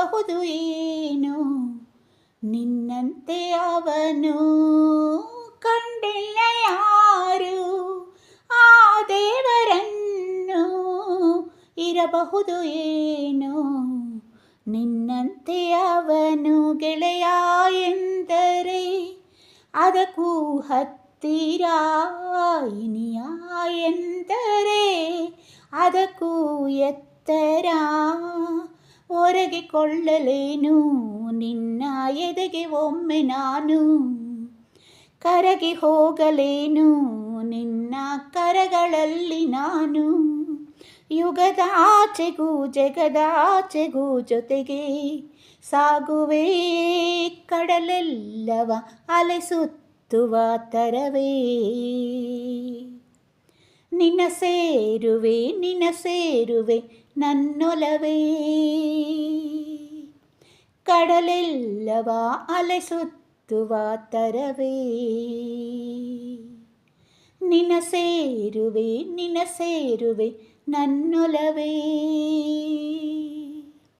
ಇರಬಹುದು ಏನು ನಿನ್ನಂತೆ ಅವನು ಕಂಡಿಲ್ಲ ಯಾರು ಆ ದೇವರನ್ನು ಇರಬಹುದು ಏನು ನಿನ್ನಂತೆ ಅವನು ಗೆಳೆಯ ಎಂದರೆ ಅದಕ್ಕೂ ಹತ್ತಿರ ಇನಿಯ ಎಂದರೆ ಅದಕ್ಕೂ ಎತ್ತರ ಒರಗಿಕೊಳ್ಳಲೇನು ನಿನ್ನ ಎದೆಗೆ ಒಮ್ಮೆ ನಾನು ಕರಗಿ ಹೋಗಲೇನು ನಿನ್ನ ಕರಗಳಲ್ಲಿ ನಾನು ಯುಗದಾಚೆಗೂ ಜಗದಾಚೆಗೂ ಜೊತೆಗೆ ಸಾಗುವೆ ಕಡಲೆಲ್ಲವ ಅಲೆಸುತ್ತುವ ತರವೇ ನಿನ್ನ ಸೇರುವೆ ನನ್ನೊಲವೇ ಕಡಲೆಲ್ಲವ ಅಲೆಸುತ್ತುವ ತರವೇ ನಿನ್ನ ಸೇರುವೆ ನನ್ನೊಲವೇ.